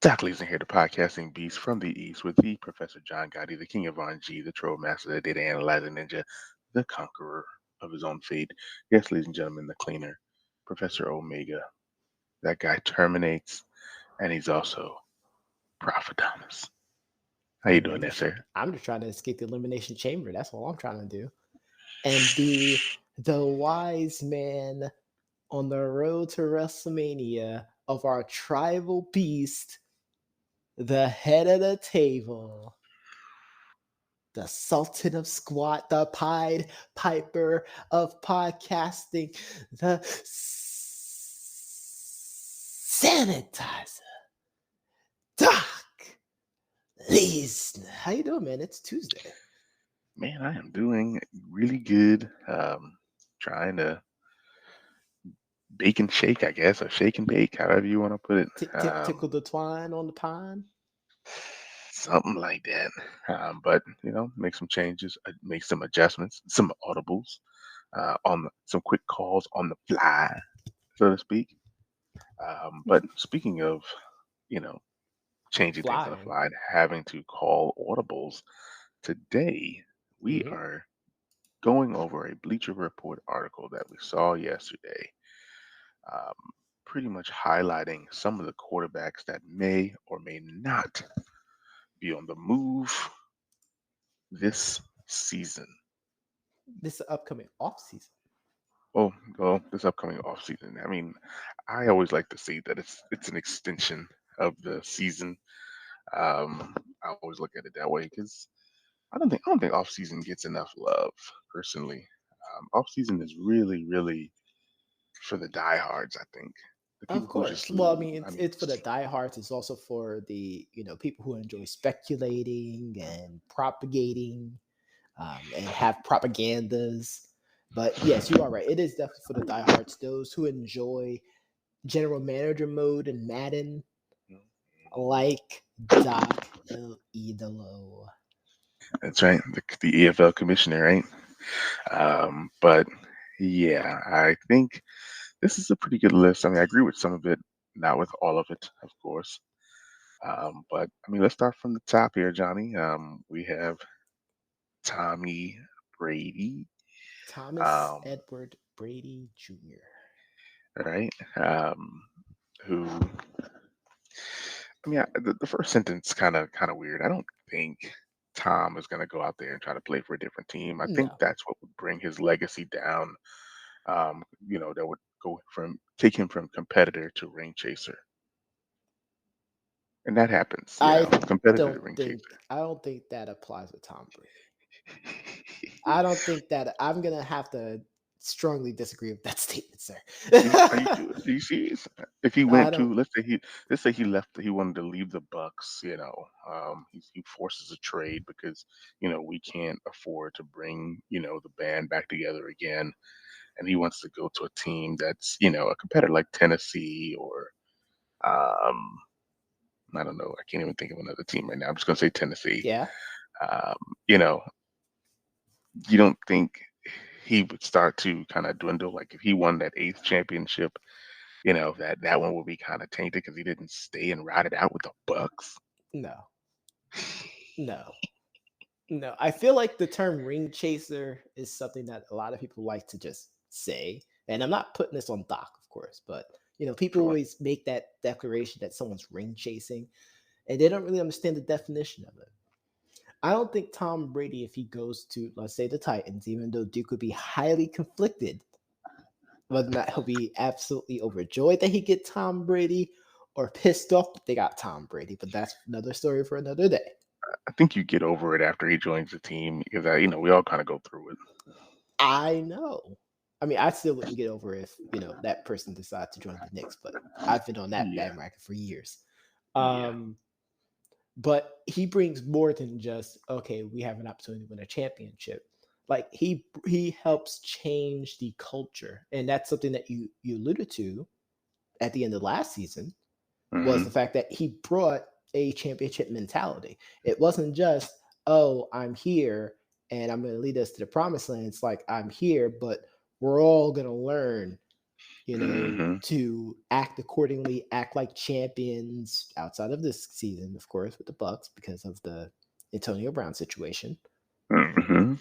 Exactly, here, the podcasting beast from the East with the Professor John Gotti, the King of RNG, the Troll Master, the Data Analyzer Ninja, the Conqueror of his own fate. Yes, ladies and gentlemen, the Cleaner, Professor Omega. That guy terminates, and he's also Prof. Adonis. How you doing there, sir? I'm just trying to escape the elimination chamber. That's all I'm trying to do. And be the wise man on the road to WrestleMania of our tribal beast, the head of the table, the Sultan of Squat, the Pied Piper of podcasting, the sanitizer, Doc Leesner. How you doing, man? It's Tuesday. Man, I am doing really good. Trying to bake and shake, I guess, or shake and bake, however you want to put it. Tickle the twine on the pine. Something like that. But make some changes, make some adjustments, some audibles, some quick calls on the fly, so to speak. But speaking of, changing things on the fly and having to call audibles, today we are going over a Bleacher Report article that we saw yesterday, pretty much highlighting some of the quarterbacks that may or may not be on the move this season. This upcoming offseason. Oh, well, this upcoming offseason. I mean, I always like to see that it's an extension of the season. I always look at it that way because I don't think offseason gets enough love personally. Offseason is really, really for the diehards, I think. The people Of course. Just, well, it's for the diehards. It's also for the people who enjoy speculating and propagating and have propagandas. But yes, you are right. It is definitely for the diehards, those who enjoy general manager mode and Madden, like Doc El Idolo. That's right, the EFL commissioner, right? But yeah, I think this is a pretty good list. I mean, I agree with some of it, not with all of it, of course. But I mean, let's start from the top here, Johnny. We have Tommy Brady. Thomas Edward Brady Jr. Right? Who? I mean, the first sentence kind of weird. I don't think Tom is going to go out there and try to play for a different team. I think that's what would bring his legacy down. That would take him from competitor to ring chaser. And that happens. Competitor to ring chaser. I don't think that applies to Tom Brady. I don't think that I'm gonna have to strongly disagree with that statement, sir. Are you serious? If he went to, let's say he left, he wanted to leave the Bucks. He forces a trade because we can't afford to bring the band back together again, and he wants to go to a team that's a competitor like Tennessee or I don't know. I can't even think of another team right now. I'm just gonna say Tennessee. Yeah. You don't think he would start to kind of dwindle? Like if he won that 8th championship, that one would be kind of tainted because he didn't stay and ride it out with the Bucks. No. I feel like the term ring chaser is something that a lot of people like to just say, and I'm not putting this on Doc, of course, but people always make that declaration that someone's ring chasing, and they don't really understand the definition of it. I don't think Tom Brady, if he goes to, let's say, the Titans, even though Duke would be highly conflicted, whether or not he'll be absolutely overjoyed that he get Tom Brady or pissed off that they got Tom Brady. But that's another story for another day. I think you get over it after he joins the team because, we all kind of go through it. I know. I mean, I still wouldn't get over if, that person decides to join the Knicks, but I've been on that bandwagon for years. But he brings more than just, okay, we have an opportunity to win a championship. Like he helps change the culture. And that's something that you alluded to at the end of last season was the fact that he brought a championship mentality. It wasn't just, oh, I'm here and I'm going to lead us to the promised land. It's like, I'm here, but we're all going to learn, Mm-hmm. to act accordingly, act like champions outside of this season, of course, with the Bucks because of the Antonio Brown situation. Mm-hmm.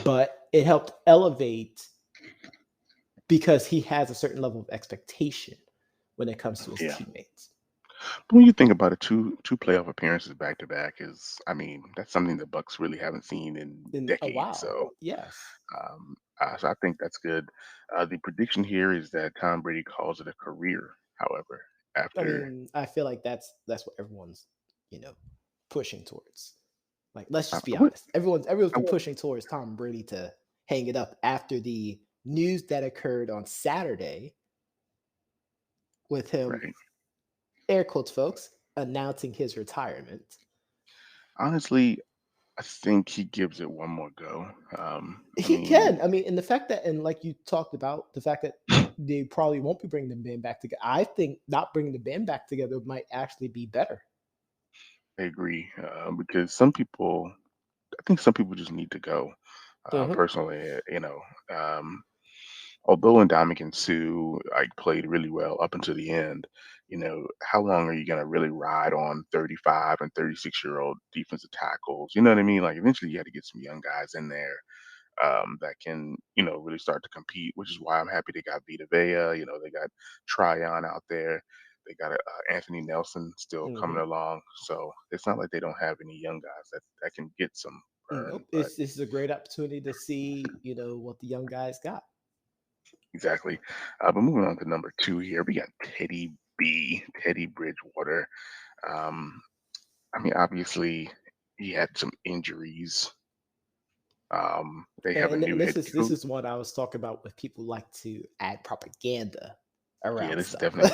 But it helped elevate because he has a certain level of expectation when it comes to his Yeah. teammates. But when you think about it, two playoff appearances back to back is, I mean, that's something the Bucks really haven't seen in In a decades. while, So, yes. so I think that's good. The prediction here is that Tom Brady calls it a career. However, I after mean, I feel like that's what everyone's, you know, pushing towards. Like, let's I just be would, honest. Everyone's I been would, pushing towards Tom Brady to hang it up after the news that occurred on Saturday with him, right? air quotes, folks, announcing his retirement. Honestly, I think he gives it one more go. I He mean, can. I mean, and the fact that, and like you talked about, the fact that they probably won't be bringing the band back together. I think not bringing the band back together might actually be better. I agree because I think some people just need to go. Uh-huh. Personally, um, although Ndamukong Suh like played really well up until the end, how long are you gonna really ride on 35 and 36-year-old defensive tackles? You know what I mean? Like eventually you got to get some young guys in there that can, really start to compete, which is why I'm happy they got Vita Vea. They got Tryon out there. They got Anthony Nelson still Hmm. coming along. So it's not like they don't have any young guys that can get some burn. Nope. But This is a great opportunity to see, what the young guys got. exactly. But moving on to number two here, we got Teddy Bridgewater. Um, I mean, obviously, he had some injuries. They have a new And head this coach. is what I was talking about with people like to add propaganda Yeah, around this is stuff. definitely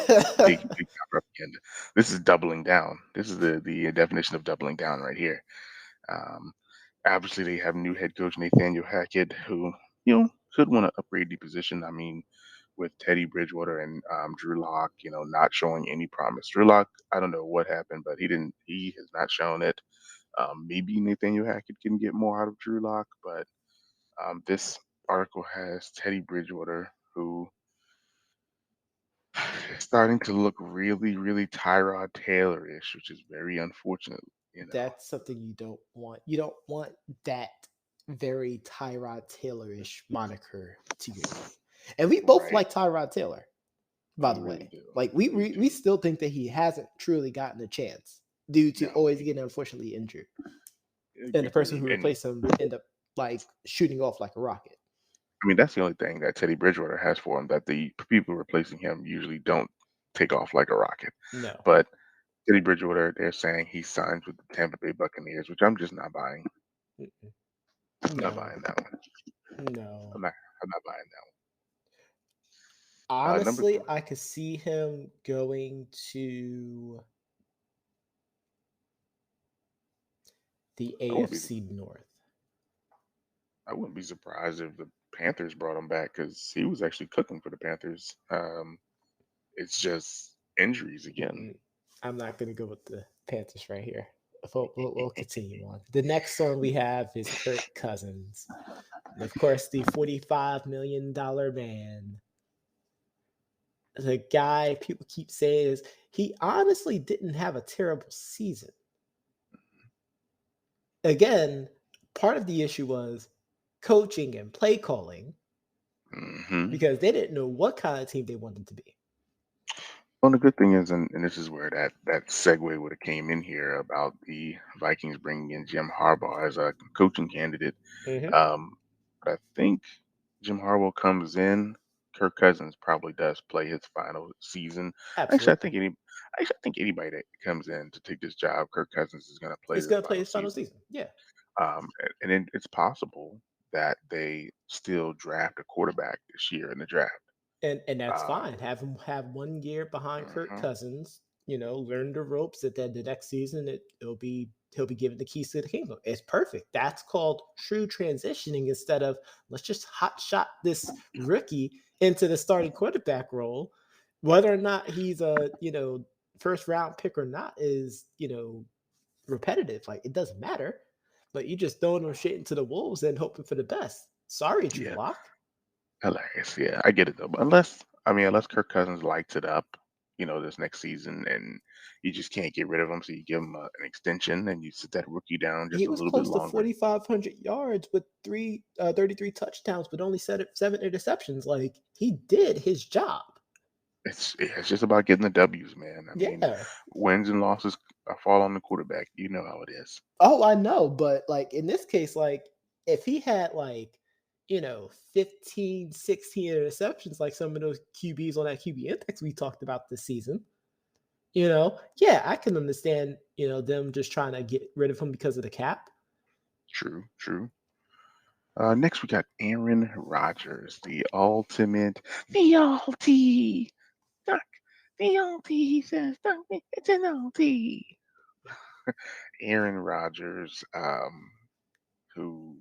big time propaganda. This is doubling down. This is the definition of doubling down right here. Um, Obviously, they have new head coach Nathaniel Hackett, who should want to upgrade the position. I mean, with Teddy Bridgewater and Drew Lock, not showing any promise. Drew Lock, I don't know what happened, but he didn't. He has not shown it. Maybe Nathaniel Hackett can get more out of Drew Lock, but this article has Teddy Bridgewater, who is starting to look really, really Tyrod Taylor-ish, which is very unfortunate. That's something you don't want. You don't want that very Tyrod Taylor-ish moniker to your name. And we both Right? like Tyrod Taylor, by We the really way. do. Like We we do. still think that he hasn't truly gotten a chance due to No, always we getting unfortunately injured. And the person agree. who And replaced him end up like shooting off like a rocket. I mean, that's the only thing that Teddy Bridgewater has for him that the people replacing him usually don't take off like a rocket. No. But Teddy Bridgewater, they're saying he signs with the Tampa Bay Buccaneers, which I'm just not buying. Mm-mm. I'm not No. buying that one. I'm No. not. I'm not buying that one. Number Honestly, three. I could see him going to the I wouldn't be. AFC North. I wouldn't be surprised if the Panthers brought him back because he was actually cooking for the Panthers. It's just injuries again. Mm-mm. I'm not going to go with the Panthers right here. We'll continue on. The next one we have is Kirk Cousins. And of course, the $45 million man. The guy people keep saying is he honestly didn't have a terrible season. Again, part of the issue was coaching and play calling Hmm. because they didn't know what kind of team they wanted to be. Well, the good thing is, and this is where that segue would have came in here about the Vikings bringing in Jim Harbaugh as a coaching candidate. Mm-hmm. Um, but I think Jim Harbaugh comes in. Kirk Cousins probably does play his final season. Actually, I Absolutely. think any, Actually, I think anybody that comes in to take this job, Kirk Cousins is going to play He's their going to play final his final season. season. Yeah. It's possible that they still draft a quarterback this year in the draft. And that's Um, fine. Have him have 1 year behind Kirk mhm. Cousins. Learn the ropes. At the next season, he'll be given the keys to the kingdom. It's perfect. That's called true transitioning instead of let's just hot shot this rookie into the starting quarterback role, whether or not he's a first round pick or not is, repetitive. Like it doesn't matter, but you just throwing them straight into the wolves and hoping for the best. Sorry, Drew Yeah, Lock. hilarious. Yeah, I get it though. But unless Kirk Cousins lights it up, this next season, and you just can't get rid of him, so you give him an extension and you sit that rookie down He just a was little bit close to longer. 4,500 yards with 33 touchdowns, but only seven interceptions. Like he did his job. It's just about getting the W's, man. I mean, Yeah. wins and losses fall on the quarterback. You know how it is. Oh, I know, but like in this case, like if he had like, 15, 16 interceptions, like some of those QBs on that QB index we talked about this season, yeah, I can understand, them just trying to get rid of him because of the cap. True, true. Next, we got Aaron Rodgers, the ulti, Doc, the ulti. He says, Doc, it's an ulti. Aaron Rodgers, who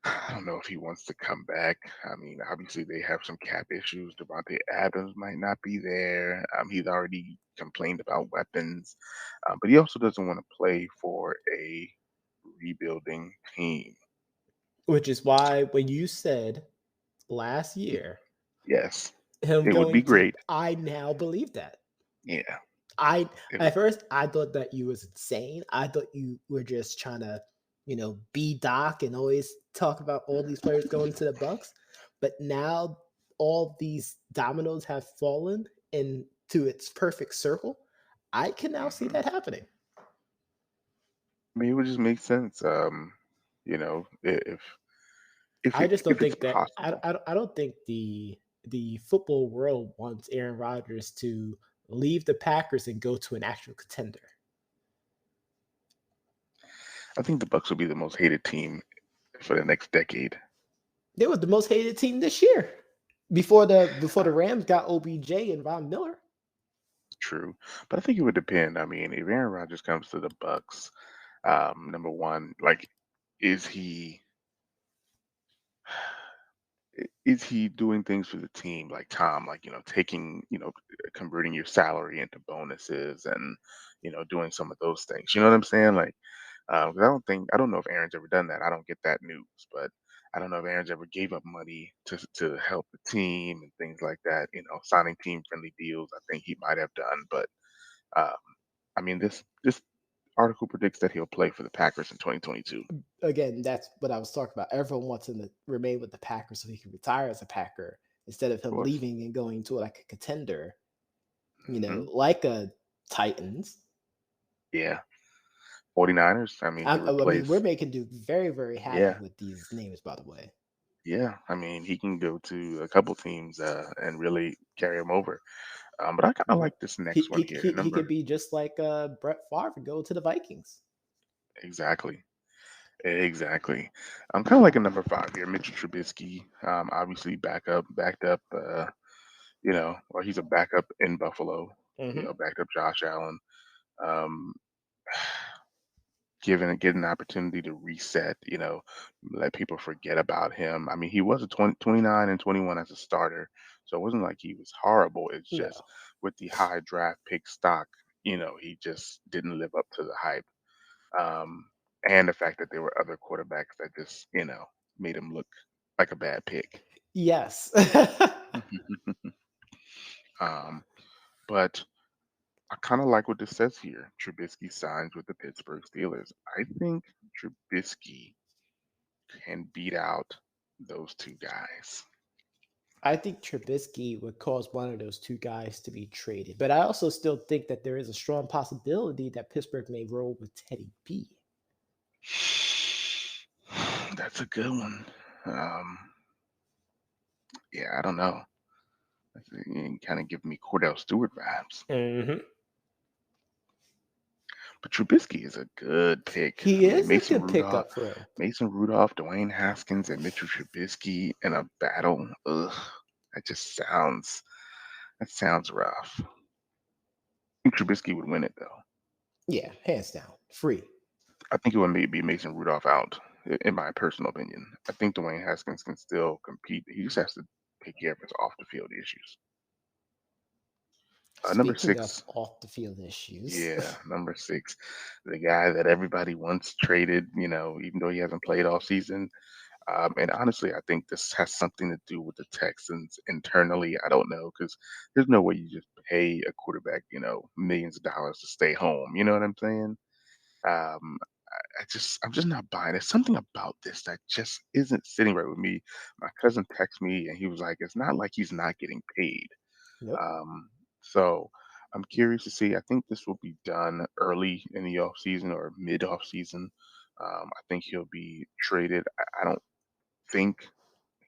I don't know if he wants to come back. I mean, obviously they have some cap issues. Devontae Adams might not be there. He's already complained about weapons, but he also doesn't want to play for a rebuilding team. Which is why when you said last year Yes, him it would be going to, great. I now believe that. Yeah, I it would. At first I thought that you was insane. I thought you were just trying to, be Doc and always talk about all these players going to the Bucks. But now all these dominoes have fallen into its perfect circle. I can now see Mhm. that happening. I mean, it would just make sense. If I it just don't if it's think that possible. I don't think the football world wants Aaron Rodgers to leave the Packers and go to an actual contender. I think the Bucks will be the most hated team for the next decade. They were the most hated team this year. Before the Rams got OBJ and Von Miller. True, but I think it would depend. I mean, if Aaron Rodgers comes to the Bucks, number one, like, is he is he doing things for the team like Tom, like taking converting your salary into bonuses and doing some of those things. You know what I'm saying? Like, 'cause I don't know if Aaron's ever done that. I don't get that news, but I don't know if Aaron's ever gave up money to help the team and things like that. Signing team friendly deals. I think he might have done, but um, I mean, this article predicts that he'll play for the Packers in 2022. Of Again, that's what I was talking about. Everyone wants him to remain with the Packers so he can retire as a Packer instead of him course. leaving and going to like a contender, Hmm. like a Titans. Yeah. 49ers. I mean, to I mean, we're replace. making Duke very, very happy Yeah. with these names, by the way. Yeah. I mean, he can go to a couple teams and really carry them over. But I kind of Mhm. like this He next one he here. he he could be just like Brett Favre and go to the Vikings. Exactly. Exactly. I'm kind of like a number five here, Mitchell Trubisky. Obviously backed up. Or he's a backup in Buffalo. Hmm. Backed up Josh Allen. Um, getting an opportunity to reset. Let people forget about him. I mean, he was a 29 and 21 as a starter, so it wasn't like he was horrible. It's No. just with the high draft pick stock, he just didn't live up to the hype. Um, and the fact that there were other quarterbacks that just, made him look like a bad pick. Yes. um, but I kind of like what this says here. Trubisky signs with the Pittsburgh Steelers. I think Trubisky can beat out those two guys. I think Trubisky would cause one of those two guys to be traded. But I also still think that there is a strong possibility that Pittsburgh may roll with Teddy B. That's a good one. Um, yeah, I don't know. You kind of give me Cordell Stewart vibes. Hmm. But Trubisky is a good pick. I He mean, is a good pickup for him. Dwayne Haskins, and Mitchell Trubisky in a battle. Ugh, that sounds rough. I think Trubisky would win it though. Yeah, hands down. Free. I think it would maybe be Mason Rudolph out, in my personal opinion. I think Dwayne Haskins can still compete. He just has to take care of his off the field issues. Number Speaking of six, off the field issues, yeah, number six, the guy that everybody once traded, even though he hasn't played all season. And honestly, I think this has something to do with the Texans internally. I don't know because there's no way you just pay a quarterback, millions of dollars to stay home. You know what I'm saying? Um, I'm just not buying it. Something about this that just isn't sitting right with me. My cousin texted me and he was like, "It's not like he's not getting paid." nope. So I'm curious to see. I think this will be done early in the off season or mid off season. I think he'll be traded. I don't think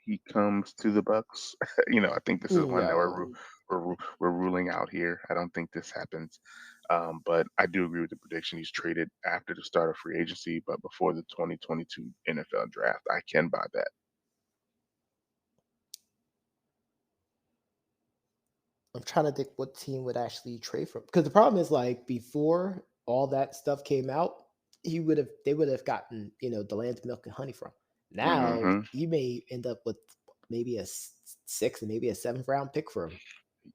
he comes to the Bucks. I think this is one that No. we're ruling out here. I don't think this happens. But I do agree with the prediction. He's traded after the start of free agency, but before the 2022 NFL draft. I can buy that. I'm trying to think what team would actually trade for him. Because the problem is like before all that stuff came out, they would have gotten, the land's milk and honey from. Now Hmm. you may end up with maybe a sixth and maybe a seventh round pick for him.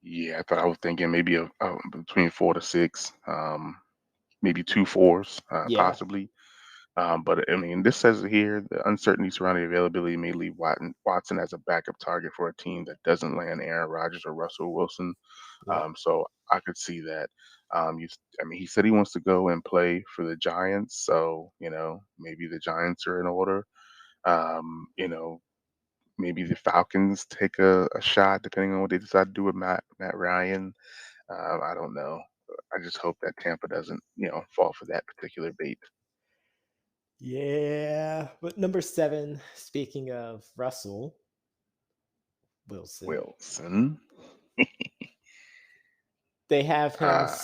Yeah, I thought I was thinking maybe between 4 to 6, maybe two fours, Yeah. possibly. But I mean, this says here the uncertainty surrounding availability may leave Watson as a backup target for a team that doesn't land Aaron Rodgers or Russell Wilson. Yep. So I could see that. I mean, he said he wants to go and play for the Giants, so maybe the Giants are in order. Maybe the Falcons take a shot depending on what they decide to do with Matt Ryan. I don't know. I just hope that Tampa doesn't fall for that particular bait. Yeah. But number seven, speaking of Russell Wilson, Wilson. they have him Uh,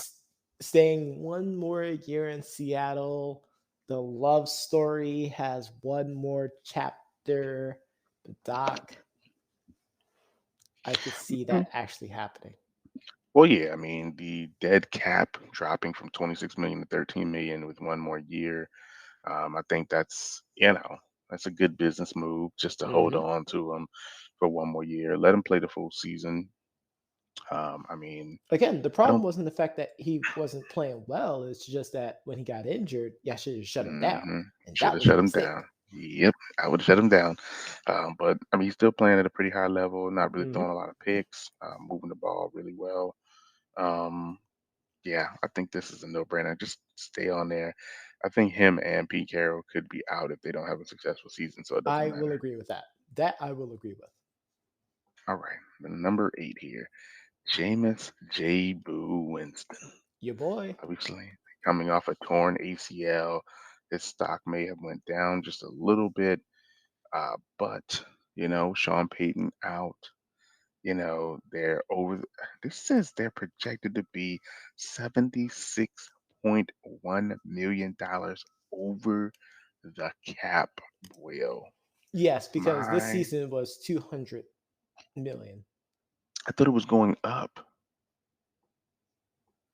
staying one more year in Seattle. The love story has one more chapter. But Doc, I could see mm, that actually happening. well, yeah, I mean, the dead cap dropping from 26 million to 13 million with one more year. I think that's a good business move just to hold Hmm. on to him for one more year. Let him play the full season. I mean, Again, the I problem don't. wasn't the fact that he wasn't playing well. It's just that when he got injured, yeah, should have shut him down, Hmm. and Should that have was a shut him mistake. down. Yep, I would have shut him down. But I mean, he's still playing at a pretty high level, not really Hmm. throwing a lot of picks, moving the ball really well. Um, Yeah, I think this is a no-brainer. Just stay on there. I think him and Pete Carroll could be out if they don't have a successful season, so it doesn't I will matter. agree with that. That I will agree with. All right, the number 8 here, Jameis J. Boo Winston. Your boy. Obviously, coming off a torn ACL, his stock may have went down just a little bit, but Sean Payton out. They're over. This says they're projected to be $76.1 million over the cap. Boyo, Yes, because this my, season was 200 million. I thought it was going up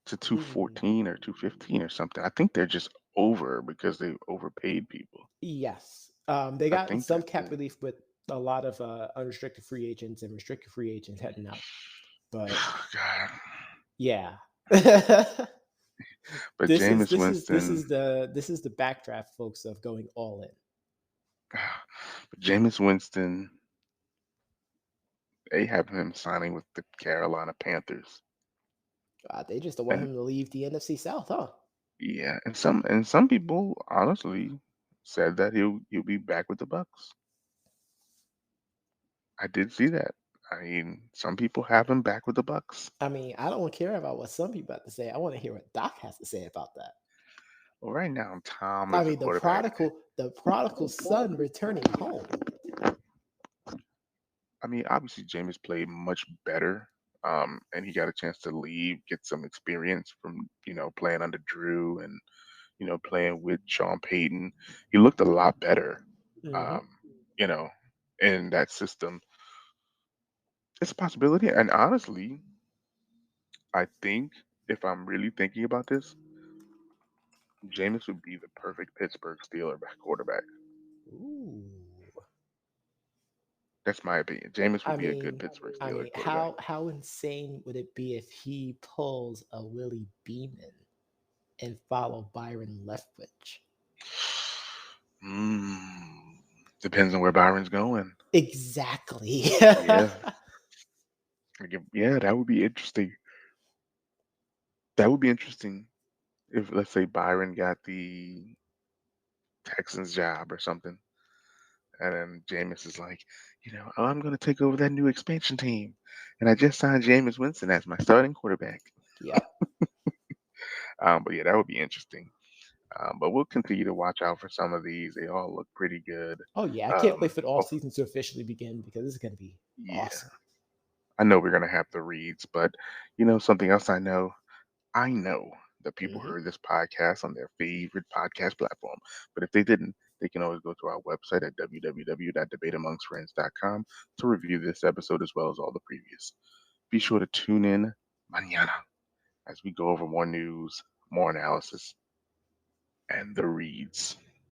to Mm, 214 or 215 or something. I think they're just over because they overpaid people. yes. They I got think some that's cap it. relief with a lot of unrestricted free agents and restricted free agents heading out. But God, yeah. but this is Jameis this is this Winston, is the this is the backdraft, folks, of going all in. but Jameis Winston, they have him signing with the Carolina Panthers. They just don't want And him to leave the NFC South, huh? yeah, and some people honestly said that he'll be back with the Bucks. I did see that. I mean, some people have him back with the Bucks. I mean, I don't care about what some people have to say. I want to hear what Doc has to say about that. Well, right now Tom I is the mean, quarterback. the prodigal son returning home. I mean, obviously Jameis played much better, and he got a chance to leave, get some experience from playing under Drew and playing with Sean Payton. He looked a lot better, Hmm. um, you know, in that system. It's a possibility, and honestly, I think if I'm really thinking about this, Jameis would be the perfect Pittsburgh Steeler back quarterback. Ooh. That's my opinion. Jameis I would be a good mean, Pittsburgh Steelers quarterback. how insane would it be if he pulls a Willie Beeman and follow Byron Leftwich? Mm, depends on where Byron's going. Exactly. Yeah, yeah, that would be interesting. That would be interesting if, let's say, Byron got the Texans job or something, and then Jameis is like, "Oh, I'm going to take over that new expansion team, and I just signed Jameis Winston as my starting quarterback." Yep. But yeah, that would be interesting. But we'll continue to watch out for some of these. They all look pretty good. Oh yeah, I can't wait Um, for the oh, off season to officially begin because this is going to be yeah, awesome. I know we're going to have the reads, but something else I know that people Hmm. heard this podcast on their favorite podcast platform, but if they didn't, they can always go to our website at www.debateamongstfriends.com to review this episode as well as all the previous. Be sure to tune in mañana as we go over more news, more analysis, and the reads.